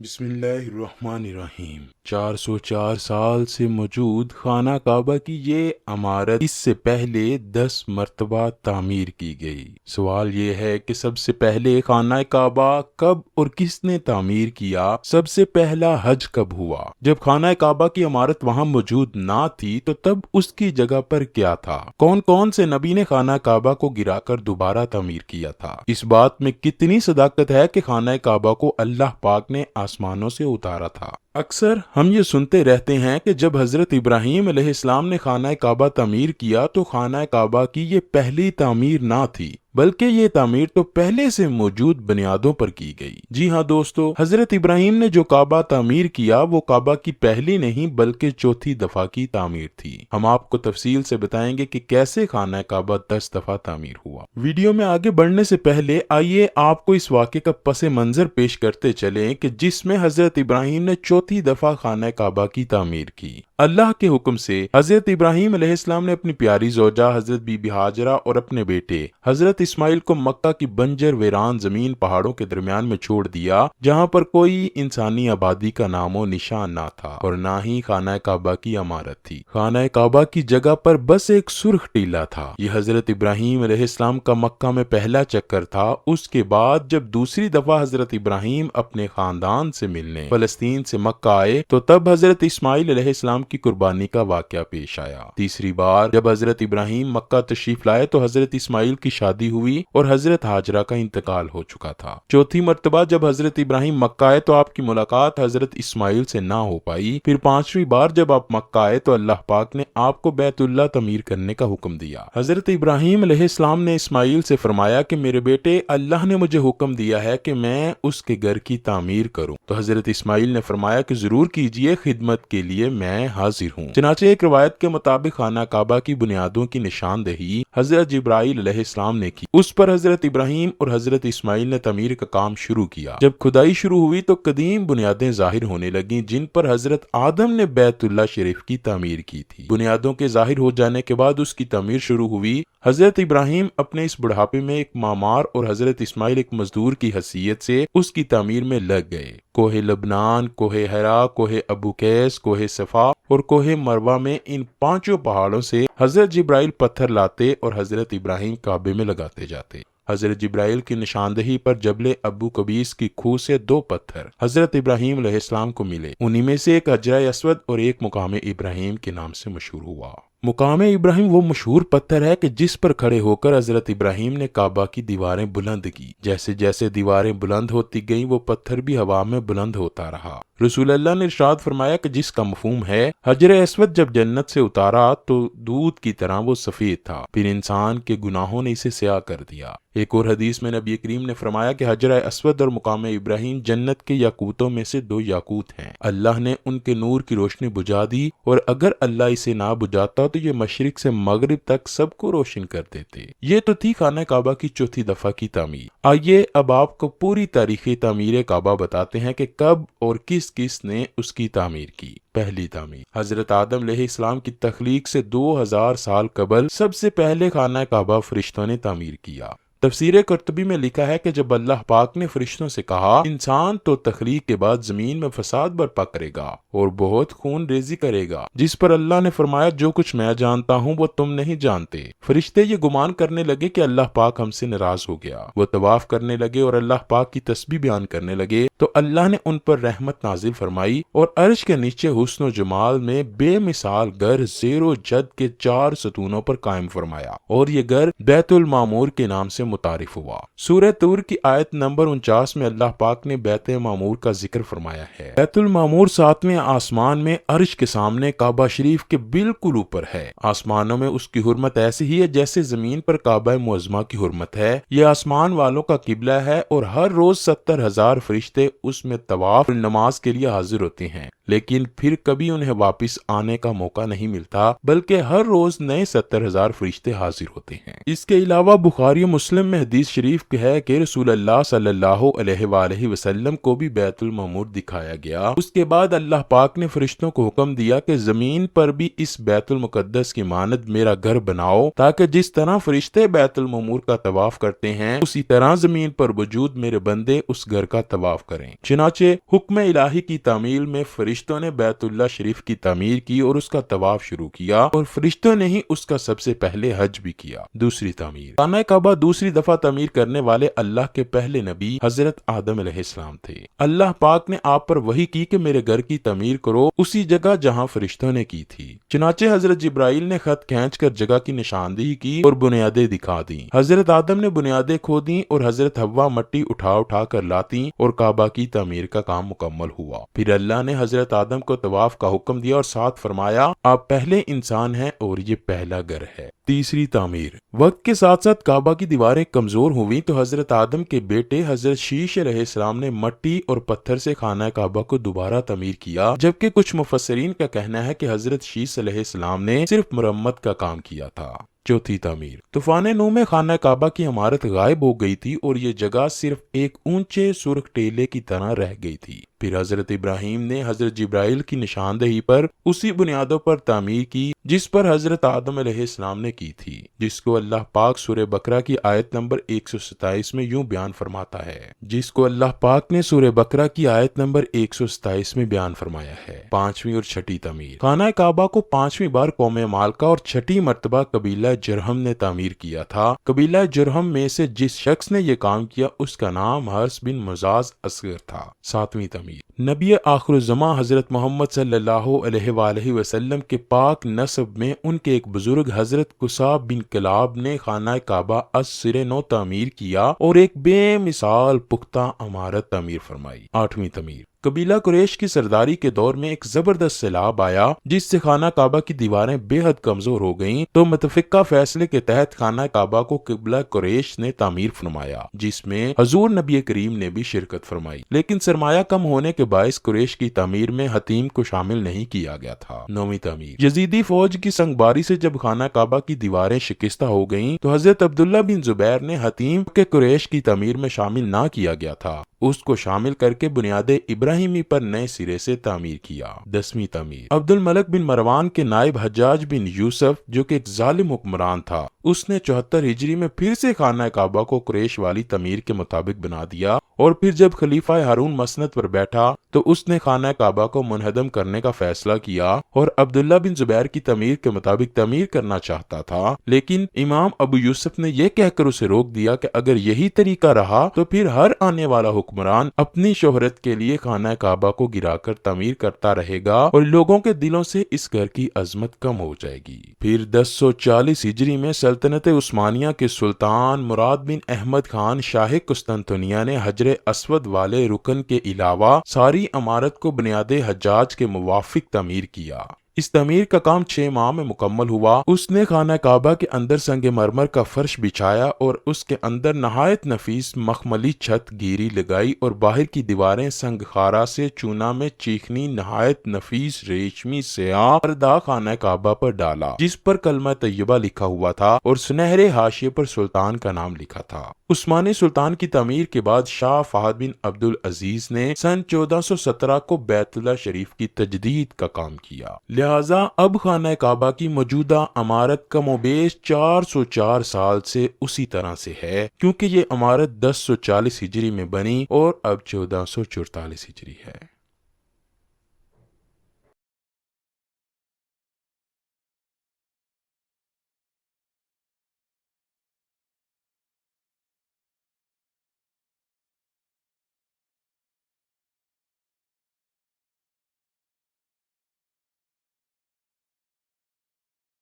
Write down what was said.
بسم اللہ الرحمن الرحیم۔ 404 سال سے موجود خانہ کعبہ کی یہ عمارت اس سے پہلے 10 مرتبہ تعمیر کی گئی۔ سوال یہ ہے کہ سب سے پہلے خانہ کعبہ کب اور کس نے تعمیر کیا؟ سب سے پہلا حج کب ہوا؟ جب خانہ کعبہ کی عمارت وہاں موجود نہ تھی تو تب اس کی جگہ پر کیا تھا؟ کون کون سے نبی نے خانہ کعبہ کو گرا کر دوبارہ تعمیر کیا تھا؟ اس بات میں کتنی صداقت ہے کہ خانہ کعبہ کو اللہ پاک نے آسمانوں سے اتارا تھا؟ اکثر ہم یہ سنتے رہتے ہیں کہ جب حضرت ابراہیم علیہ السلام نے خانہ کعبہ تعمیر کیا تو خانہ کعبہ کی یہ پہلی تعمیر نہ تھی، بلکہ یہ تعمیر تو پہلے سے موجود بنیادوں پر کی گئی۔ جی ہاں دوستو، حضرت ابراہیم نے جو کعبہ تعمیر کیا وہ کعبہ کی پہلی نہیں بلکہ چوتھی دفعہ کی تعمیر تھی۔ ہم آپ کو تفصیل سے بتائیں گے کہ کیسے خانہ کعبہ 10 دفعہ تعمیر ہوا۔ ویڈیو میں آگے بڑھنے سے پہلے آئیے آپ کو اس واقعے کا پس منظر پیش کرتے چلیں کہ جس میں حضرت ابراہیم نے چوتھی دفعہ خانہ کعبہ کی تعمیر کی۔ اللہ کے حکم سے حضرت ابراہیم علیہ السلام نے اپنی پیاری زوجہ حضرت بی بی ہاجرہ اور اپنے بیٹے حضرت اسماعیل کو مکہ کی بنجر ویران زمین پہاڑوں کے درمیان میں چھوڑ دیا، جہاں پر کوئی انسانی آبادی کا نام و نشان نہ تھا اور نہ ہی خانہ کعبہ کی عمارت تھی۔ خانہ کعبہ کی جگہ پر بس ایک سرخ ٹیلہ تھا۔ یہ حضرت ابراہیم علیہ السلام کا مکہ میں پہلا چکر تھا۔ اس کے بعد جب دوسری دفعہ حضرت ابراہیم اپنے خاندان سے ملنے فلسطین سے مکہ آئے تو تب حضرت اسماعیل علیہ السلام کی قربانی کا واقعہ پیش آیا۔ تیسری بار جب حضرت ابراہیم مکہ تشریف لائے تو حضرت اسماعیل کی شادی ہوئی اور حضرت ہاجرہ کا انتقال ہو چکا تھا۔ چوتھی مرتبہ جب حضرت ابراہیم مکہ آئے تو آپ کی ملاقات حضرت اسماعیل سے نہ ہو پائی۔ پھر پانچویں بار جب آپ مکہ آئے تو اللہ پاک نے آپ کو بیت اللہ تعمیر کرنے کا حکم دیا۔ حضرت ابراہیم علیہ السلام نے اسماعیل سے فرمایا کہ میرے بیٹے، اللہ نے مجھے حکم دیا ہے کہ میں اس کے گھر کی تعمیر کروں۔ تو حضرت اسماعیل نے فرمایا کہ ضرور کیجئے، خدمت کے لیے میں حاضر ہوں۔ چنانچہ ایک روایت کے مطابق خانہ کعبہ کی بنیادوں کی نشاندہی حضرت جبرائیل علیہ السلام نے کی۔ اس پر حضرت ابراہیم اور حضرت اسماعیل نے تعمیر کا کام شروع کیا۔ جب کھدائی شروع ہوئی تو قدیم بنیادیں ظاہر ہونے لگیں جن پر حضرت آدم نے بیت اللہ شریف کی تعمیر کی تھی۔ بنیادوں کے ظاہر ہو جانے کے بعد اس کی تعمیر شروع ہوئی۔ حضرت ابراہیم اپنے اس بڑھاپے میں ایک معمار اور حضرت اسماعیل ایک مزدور کی حیثیت سے اس کی تعمیر میں لگ گئے۔ کوہ لبنان، کوہ ہرا، کوہ ابو قیس، کوہ صفا اور کوہ مروہ میں ان پانچوں پہاڑوں سے حضرت جبرائیل پتھر لاتے اور حضرت ابراہیم کعبے میں لگاتے جاتے۔ حضرت جبرائیل کی نشاندہی پر جبل ابو قبیس کی کھو سے 2 پتھر حضرت ابراہیم علیہ السلام کو ملے۔ انہی میں سے ایک حجرہ اسود اور ایک مقام ابراہیم کے نام سے مشہور ہوا۔ مقام ابراہیم وہ مشہور پتھر ہے کہ جس پر کھڑے ہو کر حضرت ابراہیم نے کعبہ کی دیواریں بلند کی۔ جیسے جیسے دیواریں بلند ہوتی گئیں وہ پتھر بھی ہوا میں بلند ہوتا رہا۔ رسول اللہ نے ارشاد فرمایا کہ جس کا مفہوم ہے حجر اسود جب جنت سے اتارا تو دودھ کی طرح وہ سفید تھا، پھر انسان کے گناہوں نے اسے سیاہ کر دیا۔ ایک اور حدیث میں نبی کریم نے فرمایا کہ حجر اسود اور مقام ابراہیم جنت کے یاقوتوں میں سے 2 یاقوت ہیں۔ اللہ نے ان کے نور کی روشنی بجھا دی اور اگر اللہ اسے نہ بجھاتا تو یہ مشرق سے مغرب تک سب کو روشن کر دیتے۔ یہ تو تھی خانہ کعبہ کی چوتھی دفعہ کی تعمیر۔ آئیے اب آپ کو پوری تاریخ تعمیر کعبہ بتاتے ہیں کہ کب اور کس نے اس کی تعمیر کی۔ پہلی تعمیر حضرت آدم علیہ السلام کی تخلیق سے 2000 سال قبل سب سے پہلے خانہ کعبہ فرشتوں نے تعمیر کیا۔ تفسیر قرطبی میں لکھا ہے کہ جب اللہ پاک نے فرشتوں سے کہا انسان تو تخلیق کے بعد زمین میں فساد برپا کرے گا اور بہت خون ریزی کرے گا، جس پر اللہ نے فرمایا جو کچھ میں جانتا ہوں وہ تم نہیں جانتے۔ فرشتے یہ گمان کرنے لگے کہ اللہ پاک ہم سے ناراض ہو گیا۔ وہ طواف کرنے لگے اور اللہ پاک کی تسبیح بیان کرنے لگے تو اللہ نے ان پر رحمت نازل فرمائی اور عرش کے نیچے حسن و جمال میں بے مثال گھر زیر و جد کے 4 ستونوں پر قائم فرمایا اور یہ گھر بیت المعمور کے نام سے متعارف ہوا۔ سورہ طور کی آیت نمبر 49 میں اللہ پاک نے بیت معمور کا ذکر فرمایا ہے۔ بیت المعمور 7ویں آسمان میں عرش کے سامنے کعبہ شریف کے بالکل اوپر ہے۔ آسمانوں میں اس کی حرمت ایسی ہی ہے جیسے زمین پر کعبہ معظمہ کی حرمت ہے۔ یہ آسمان والوں کا قبلہ ہے اور ہر روز 70,000 فرشتے اس میں طواف اور نماز کے لیے حاضر ہوتے ہیں، لیکن پھر کبھی انہیں واپس آنے کا موقع نہیں ملتا، بلکہ ہر روز نئے 70,000 فرشتے حاضر ہوتے ہیں۔ اس کے علاوہ بخاری و مسلم مسلم میں حدیث شریف ہے کہ رسول اللہ صلی اللہ علیہ وآلہ وسلم کو بھی بیت المعمور دکھایا گیا۔ اس کے بعد اللہ پاک نے فرشتوں کو حکم دیا کہ زمین پر بھی اس بیت المقدس کی مانند میرا گھر بناؤ، تاکہ جس طرح فرشتے بیت المعمور کا طواف کرتے ہیں اسی طرح زمین پر وجود میرے بندے اس گھر کا طواف کریں۔ چنانچہ حکم الہی کی تعمیل میں فرشتوں نے بیت اللہ شریف کی تعمیر کی اور اس کا طواف شروع کیا، اور فرشتوں نے ہی اس کا سب سے پہلے حج بھی کیا۔ دوسری تعمیر، خانہ کعبہ دوسری دفعہ تعمیر کرنے والے اللہ کے پہلے نبی حضرت آدم علیہ السلام تھے۔ اللہ پاک نے آپ پر وحی کی کہ میرے گھر کی تعمیر کرو اسی جگہ جہاں فرشتوں نے کی تھی۔ چنانچہ حضرت جبرائیل نے خط کھینچ کر جگہ کی نشاندہی کی اور بنیادیں دکھا دیں۔ حضرت آدم نے بنیادیں کھودیں اور حضرت حوا مٹی اٹھا اٹھا کر لاتی اور کعبہ کی تعمیر کا کام مکمل ہوا۔ پھر اللہ نے حضرت آدم کو طواف کا حکم دیا اور ساتھ فرمایا، آپ پہلے انسان ہیں اور یہ پہلا گھر ہے۔ تیسری تعمیر، وقت کے ساتھ ساتھ کعبہ کی دیواریں کمزور ہوئیں تو حضرت آدم کے بیٹے حضرت شیش علیہ السلام نے مٹی اور پتھر سے خانہ کعبہ کو دوبارہ تعمیر کیا، جبکہ کچھ مفسرین کا کہنا ہے کہ حضرت شیش علیہ السلام نے صرف مرمت کا کام کیا تھا۔ چوتھی تعمیر، طوفان نوح میں خانہ کعبہ کی عمارت غائب ہو گئی تھی اور یہ جگہ صرف ایک اونچے سرخ ٹیلے کی طرح رہ گئی تھی۔ پھر حضرت ابراہیم نے حضرت جبرائیل کی نشاندہی پر اسی بنیادوں پر تعمیر کی جس پر حضرت آدم علیہ السلام نے کی تھی، جس کو اللہ پاک سورہ بقرہ کی آیت نمبر 127 میں یوں بیان فرماتا ہے، فرمایا ہے۔ پانچویں اور چھٹی تعمیر، خانہ کعبہ کو پانچویں بار قوم مالکہ اور چھٹی مرتبہ قبیلہ جرہم نے تعمیر کیا تھا۔ قبیلہ جرہم میں سے جس شخص نے یہ کام کیا اس کا نام حارث بن مزاز اصغر تھا۔ ساتویں تعمیر، نبی آخر الزماں حضرت محمد صلی اللہ علیہ وآلہ وسلم کے پاک نسب میں ان کے ایک بزرگ حضرت قصاب بن کلاب نے خانہ کعبہ از سر نو تعمیر کیا اور ایک بے مثال پختہ عمارت تعمیر فرمائی۔ آٹھویں تعمیر، قبیلہ قریش کی سرداری کے دور میں ایک زبردست سیلاب آیا جس سے خانہ کعبہ کی دیواریں بے حد کمزور ہو گئیں، تو متفقہ فیصلے کے تحت خانہ کعبہ کو قبیلہ قریش نے تعمیر فرمایا، جس میں حضور نبی کریم نے بھی شرکت فرمائی، لیکن سرمایہ کم ہونے کے باعث قریش کی تعمیر میں حتیم کو شامل نہیں کیا گیا تھا۔ نویں تعمیر، یزیدی فوج کی سنگباری سے جب خانہ کعبہ کی دیواریں شکستہ ہو گئیں تو حضرت عبداللہ بن زبیر نے حتیم کے قریش کی تعمیر میں شامل نہ کیا گیا تھا، اس کو شامل کر کے بنیاد ابراہیمی پر نئے سرے سے تعمیر کیا۔ دسویں تعمیر، عبد الملک بن مروان کے نائب حجاج بن یوسف جو کہ ایک ظالم حکمران تھا، اس نے 74 ہجری میں پھر سے خانہ کعبہ کو قریش والی تعمیر کے مطابق بنا دیا، اور پھر جب خلیفہ ہارون مسند پر بیٹھا تو اس نے خانہ کعبہ کو منہدم کرنے کا فیصلہ کیا اور عبداللہ بن زبیر کی تعمیر کے مطابق تعمیر کرنا چاہتا تھا، لیکن امام ابو یوسف نے یہ کہہ کر اسے روک دیا کہ اگر یہی طریقہ رہا تو پھر ہر آنے والا حکمران اپنی شہرت کے لیے خانہ کعبہ کو گرا کر تعمیر کرتا رہے گا اور لوگوں کے دلوں سے اس گھر کی عظمت کم ہو جائے گی۔ پھر 1040 ہجری میں سلطنت عثمانیہ کے سلطان مراد بن احمد خان شاہ قسطنطنیہ نے حجر اسود والے رکن کے علاوہ ساری عمارت کو بنیاد حجاج کے موافق تعمیر کیا۔ اس تعمیر کا کام 6 ماہ میں مکمل ہوا۔ اس نے خانہ کعبہ کے اندر سنگ مرمر کا فرش بچھایا اور اس کے اندر نہایت نفیس مخملی چھت گیری لگائی اور باہر کی دیواریں سنگ خارا سے چونا میں چیخنی نہایت نفیس ریشمی سیاہ پردہ خانہ کعبہ پر ڈالا جس پر کلمہ طیبہ لکھا ہوا تھا اور سنہرے حاشیے پر سلطان کا نام لکھا تھا۔ عثمانی سلطان کی تعمیر کے بعد شاہ فہد بن عبد العزیز نے سن 1417 کو بیت اللہ شریف کی تجدید کا کام کیا، لہذا اب خانہ کعبہ کی موجودہ عمارت کم و بیش 404 سال سے اسی طرح سے ہے، کیونکہ یہ عمارت 1040 ہجری میں بنی اور اب 1444 ہجری ہے۔